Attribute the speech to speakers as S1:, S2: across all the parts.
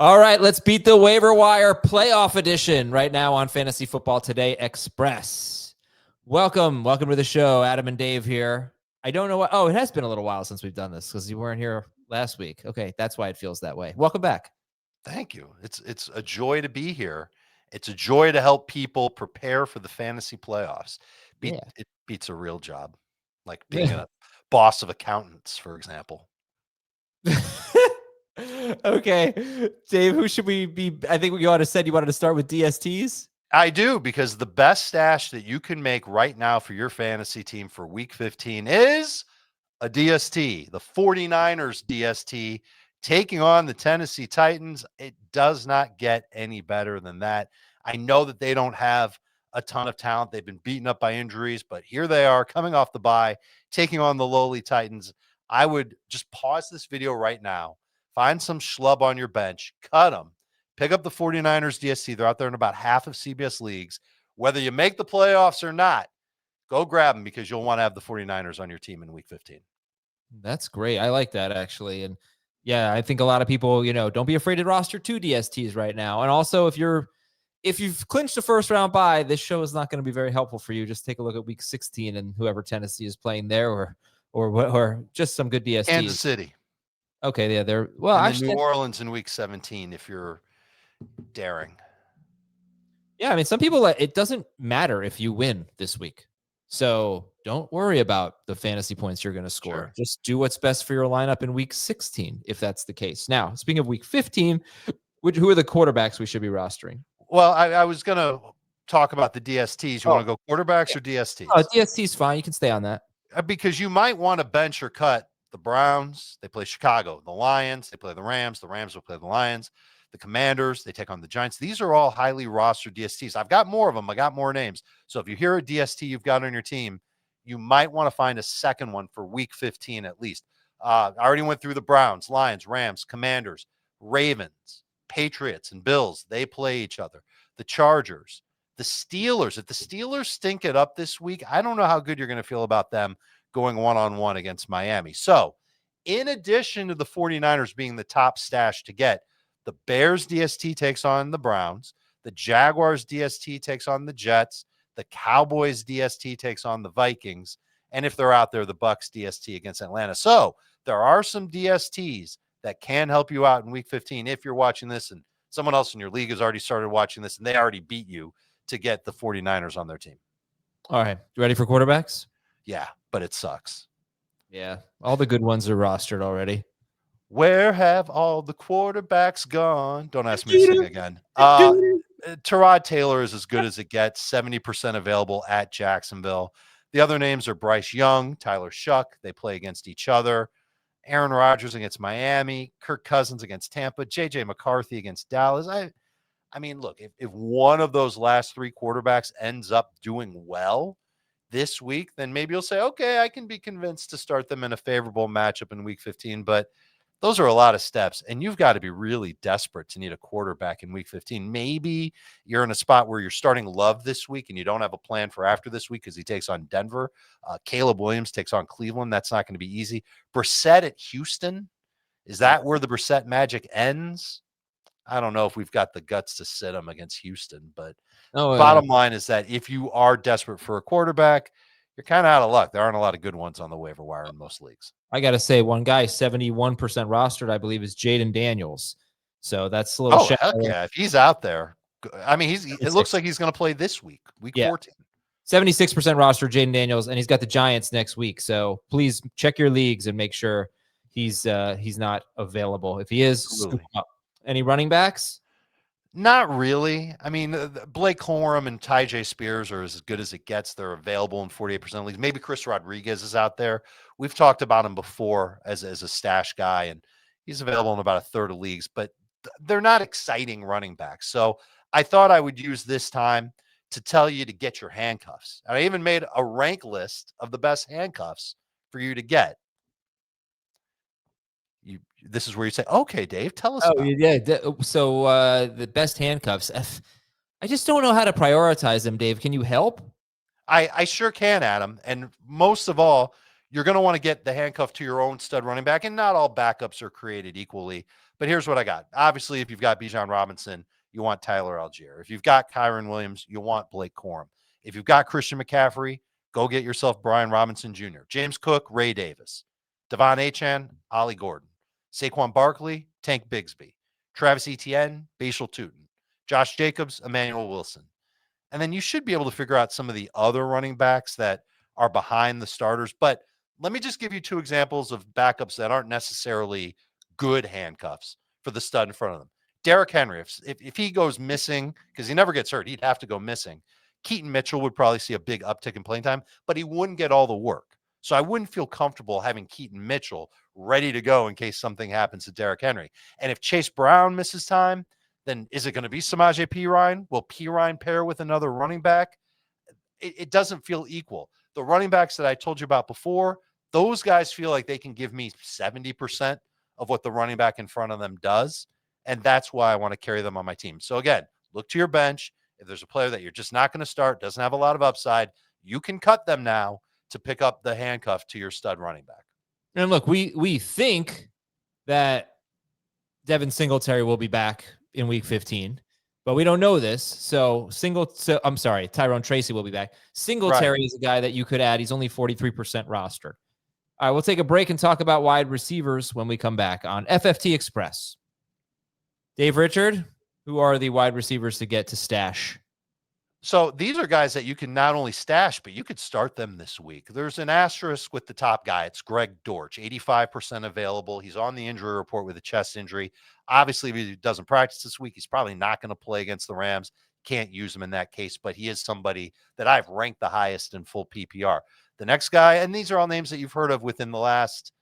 S1: All right, let's beat the waiver wire playoff edition right now on Fantasy Football Today Express. Welcome to the show. Adam and Dave here. I don't know what. Oh, it has been a little while since we've done this because you weren't here last week. Okay, that's why it feels that way. Welcome back.
S2: Thank you. It's a joy to be here. It's a joy to help people prepare for the fantasy playoffs. It beats a real job, like being a boss of accountants, for example.
S1: Okay, Dave, who should we be? I think you said you wanted to start with DSTs.
S2: I do, because the best stash that you can make right now for your fantasy team for week 15 is a DST, the 49ers DST taking on the Tennessee Titans. It does not get any better than that. I know that they don't have a ton of talent. They've been beaten up by injuries, but here they are coming off the bye, taking on the lowly Titans. I would just pause this video right now, find some schlub on your bench, cut them, pick up the 49ers DST. They're out there in about half of CBS leagues. Whether you make the playoffs or not, go grab them, because you'll want to have the 49ers on your team in week 15.
S1: That's great. I like that, actually. And yeah, I think a lot of people, don't be afraid to roster 2 DSTs right now. And also, if you've clinched a first round bye, this show is not going to be very helpful for you. Just take a look at week 16 and whoever Tennessee is playing there, or just some good DSTs.
S2: Kansas City.
S1: Okay, yeah, they're
S2: New Orleans in week 17 if you're daring.
S1: Yeah, I mean, some people, it doesn't matter if you win this week. So don't worry about the fantasy points you're going to score.
S2: Sure.
S1: Just do what's best for your lineup in week 16, if that's the case. Now, speaking of week 15, who are the quarterbacks we should be rostering?
S2: Well, I was going to talk about the DSTs. You want to go quarterbacks or DSTs?
S1: Oh, DST's fine. You can stay on that.
S2: Because you might want to bench or cut the Browns. They play Chicago. The Lions, they play the Rams. The Rams will play the Lions. The Commanders, they take on the Giants. These are all highly rostered DSTs. I've got more of them. I got more names. So if you hear a DST you've got on your team, you might want to find a second one for week 15 at least. I already went through the Browns, Lions, Rams, Commanders, Ravens, Patriots, and Bills. They play each other. The Chargers, the Steelers. If the Steelers stink it up this week, I don't know how good you're going to feel about them going one-on-one against Miami. So in addition to the 49ers being the top stash to get, the Bears DST takes on the Browns. The Jaguars DST takes on the Jets. The Cowboys DST takes on the Vikings. And if they're out there, the Bucks DST against Atlanta. So there are some DSTs that can help you out in week 15 if you're watching this and someone else in your league has already started watching this and they already beat you to get the 49ers on their team.
S1: All right. You ready for quarterbacks?
S2: Yeah, but it sucks.
S1: Yeah. All the good ones are rostered already.
S2: Where have all the quarterbacks gone? Don't ask me to sing again. Tyrod Taylor is as good as it gets, 70% available at Jacksonville. The other names are Bryce Young, Tyler Shuck. They play against each other. Aaron Rodgers against Miami. Kirk Cousins against Tampa. J.J. McCarthy against Dallas. I mean, look, if one of those last 3 quarterbacks ends up doing well this week, then maybe you'll say, okay, I can be convinced to start them in a favorable matchup in week 15. But those are a lot of steps, and you've got to be really desperate to need a quarterback in week 15. Maybe you're in a spot where you're starting Love this week and you don't have a plan for after this week because he takes on Denver. Caleb Williams takes on Cleveland. That's not going to be easy. Brissett at Houston. Is that where the Brissett magic ends? I don't know if we've got the guts to sit him against Houston, but bottom line is that if you are desperate for a quarterback, you're kind of out of luck. There aren't a lot of good ones on the waiver wire in most leagues.
S1: I got to say, one guy, 71% rostered, I believe, is Jaden Daniels. So that's a little
S2: heck yeah. If he's out there, I mean, it looks like he's going to play this week 14.
S1: 76% roster, Jaden Daniels, and he's got the Giants next week. So please check your leagues and make sure he's not available. If he is, scoop him up. Any running backs?
S2: Not really. I mean, Blake Corum and Tyjae Spears are as good as it gets. They're available in 48% of leagues. Maybe Chris Rodriguez is out there. We've talked about him before as a stash guy, and he's available in about a third of leagues, but they're not exciting running backs. So I thought I would use this time to tell you to get your handcuffs. And I even made a rank list of the best handcuffs for you to get. This is where you say, okay, Dave, tell us.
S1: So the best handcuffs. I just don't know how to prioritize them, Dave. Can you help?
S2: I sure can, Adam. And most of all, you're going to want to get the handcuff to your own stud running back. And not all backups are created equally. But here's what I got. Obviously, if you've got Bijan Robinson, you want Tyler Algier. If you've got Kyron Williams, you want Blake Corum. If you've got Christian McCaffrey, go get yourself Brian Robinson Jr., James Cook, Ray Davis, Devon Achane, Ollie Gordon, Saquon Barkley, Tank Bigsby, Travis Etienne, Bashal Tutin, Josh Jacobs, Emmanuel Wilson. And then you should be able to figure out some of the other running backs that are behind the starters. But let me just give you two examples of backups that aren't necessarily good handcuffs for the stud in front of them. Derrick Henry, if he goes missing, because he never gets hurt, he'd have to go missing. Keaton Mitchell would probably see a big uptick in playing time, but he wouldn't get all the work. So I wouldn't feel comfortable having Keaton Mitchell ready to go in case something happens to Derrick Henry. And if Chase Brown misses time, then is it going to be Samaje Perine? Will Perine pair with another running back? It doesn't feel equal. The running backs that I told you about before, those guys feel like they can give me 70% of what the running back in front of them does. And that's why I want to carry them on my team. So again, look to your bench. If there's a player that you're just not going to start, doesn't have a lot of upside, you can cut them now to pick up the handcuff to your stud running back.
S1: And look, we think that Devin Singletary will be back in week 15, but we don't know this. So I'm sorry, Tyrone Tracy will be back. Singletary is a guy that you could add. He's only 43% roster. All right, we'll take a break and talk about wide receivers when we come back on FFT Express. Dave Richard, who are the wide receivers to get to stash?
S2: So these are guys that you can not only stash, but you could start them this week. There's an asterisk with the top guy. It's Greg Dortch, 85% available. He's on the injury report with a chest injury. Obviously, if he doesn't practice this week, he's probably not going to play against the Rams. Can't use him in that case, but he is somebody that I've ranked the highest in full PPR. The next guy, and these are all names that you've heard of within the last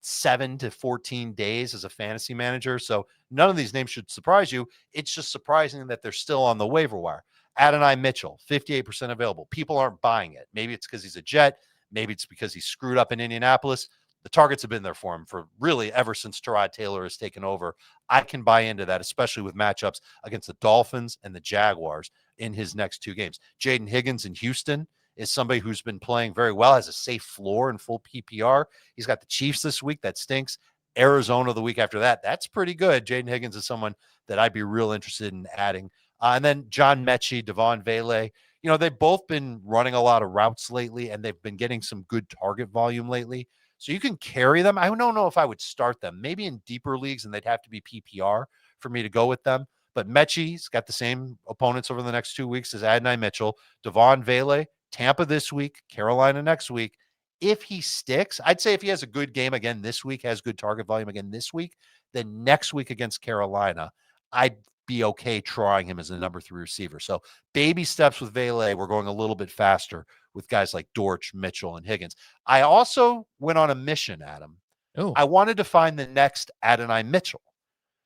S2: 7 to 14 days as a fantasy manager. So none of these names should surprise you. It's just surprising that they're still on the waiver wire. Adonai Mitchell, 58% available. People aren't buying it. Maybe it's because he's a Jet. Maybe it's because he screwed up in Indianapolis. The targets have been there for him for really ever since Tyrod Taylor has taken over. I can buy into that, especially with matchups against the Dolphins and the Jaguars in his next two games. Jaden Higgins in Houston is somebody who's been playing very well, has a safe floor in full PPR. He's got the Chiefs this week. That stinks. Arizona the week after that. That's pretty good. Jaden Higgins is someone that I'd be real interested in adding. And then John Mechie, Devon Vele, they've both been running a lot of routes lately, and they've been getting some good target volume lately. So you can carry them. I don't know if I would start them. Maybe in deeper leagues, and they'd have to be PPR for me to go with them. But Mechie's got the same opponents over the next 2 weeks as Adonai Mitchell. Devon Vele, Tampa this week, Carolina next week. If he sticks, I'd say if he has a good game again this week, has good target volume again this week, then next week against Carolina, I'd be okay trying him as a number 3 receiver. So baby steps with Vele. We're going a little bit faster with guys like Dortch, Mitchell, and Higgins. I also went on a mission, Adam.
S1: Oh,
S2: I wanted to find the next Adonai Mitchell.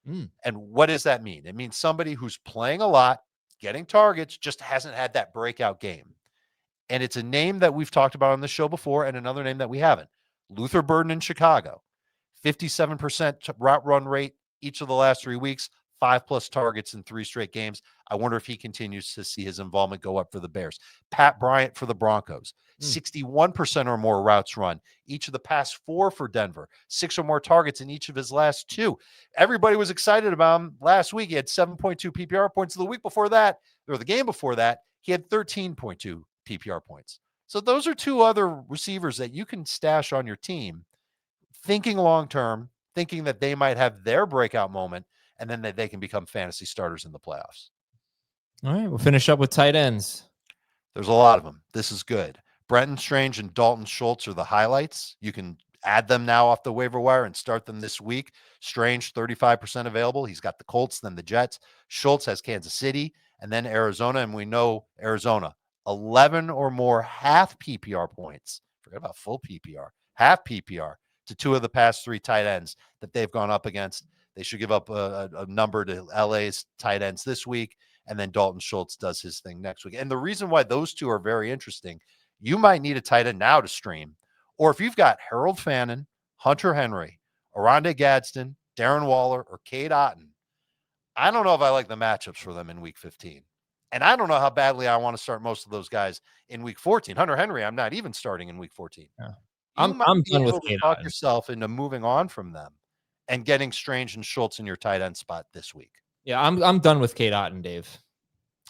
S1: Mm.
S2: And what does that mean? It means somebody who's playing a lot, getting targets, just hasn't had that breakout game. And it's a name that we've talked about on the show before and another name that we haven't. Luther Burden in Chicago, 57% route run rate each of the last 3 weeks, 5+ targets in 3 straight games. I wonder if he continues to see his involvement go up for the Bears. Pat Bryant for the Broncos, 61% or more routes run each of the past 4 for Denver, 6 or more targets in each of his last 2. Everybody was excited about him last week. He had 7.2 PPR points. The week before that, or the game before that, he had 13.2 PPR points. So those are 2 other receivers that you can stash on your team, thinking long-term, thinking that they might have their breakout moment, and then that they can become fantasy starters in the playoffs.
S1: All right, we'll finish up with tight ends.
S2: There's a lot of them. This is good. Brenton Strange and Dalton Schultz are the highlights. You can add them now off the waiver wire and start them this week. Strange, 35% available. He's got the Colts, then the Jets. Schultz has Kansas City, and then Arizona, and we know Arizona, 11 or more half PPR points. Forget about full PPR. Half PPR to 2 of the past 3 tight ends that they've gone up against. They should give up a number to LA's tight ends this week, and then Dalton Schultz does his thing next week. And the reason why those 2 are very interesting, you might need a tight end now to stream. Or if you've got Harold Fannin, Hunter Henry, Oronde Gadsden, Darren Waller, or Cade Otton, I don't know if I like the matchups for them in week 15. And I don't know how badly I want to start most of those guys in week 14. Hunter Henry, I'm not even starting in week 14.
S1: Yeah.
S2: You
S1: I'm
S2: might be
S1: done with
S2: able to
S1: Cade
S2: talk
S1: Otton.
S2: yourself into moving on from them and getting Strange and Schultz in your tight end spot this week.
S1: Yeah, I'm done with Cade Otton, Dave.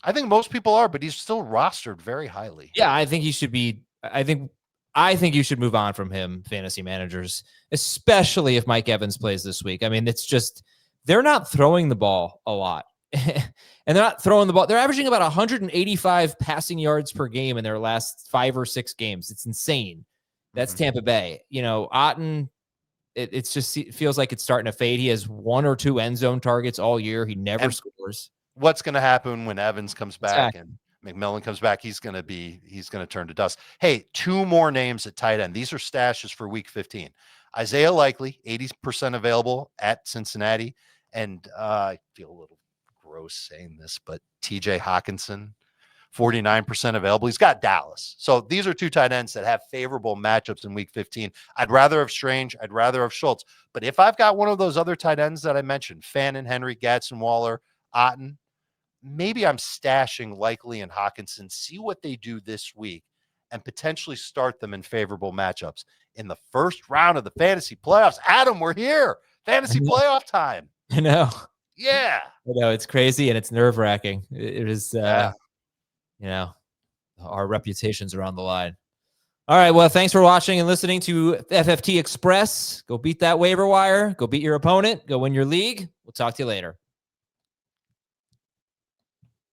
S2: I think most people are, but he's still rostered very highly.
S1: Yeah, I think he should be. I think you should move on from him, fantasy managers, especially if Mike Evans plays this week. I mean, it's just they're not throwing the ball a lot. And they're not throwing the ball. They're averaging about 185 passing yards per game in their last 5 or 6 games. It's insane. That's Tampa Bay. You know, Otton, it feels like it's starting to fade. He has 1 or 2 end zone targets all year. He never scores.
S2: What's going to happen when Evans comes back and McMillan comes back? He's going to turn to dust. Hey, 2 more names at tight end. These are stashes for week 15. Isaiah Likely, 80% available at Cincinnati. And I feel a little gross saying this, but TJ Hawkinson, 49% available. He's got Dallas. So these are 2 tight ends that have favorable matchups in week 15. I'd rather have Strange. I'd rather have Schultz. But if I've got one of those other tight ends that I mentioned, Fannin, Henry, Gadsden, Waller, Otton, maybe I'm stashing Likely and Hawkinson, see what they do this week, and potentially start them in favorable matchups in the first round of the fantasy playoffs. Adam, we're here. Fantasy playoff time.
S1: I know.
S2: Yeah.
S1: I know, it's crazy and it's nerve-wracking. It is, you know, our reputations are on the line. All right. Well, thanks for watching and listening to FFT Express. Go beat that waiver wire. Go beat your opponent. Go win your league. We'll talk to you later.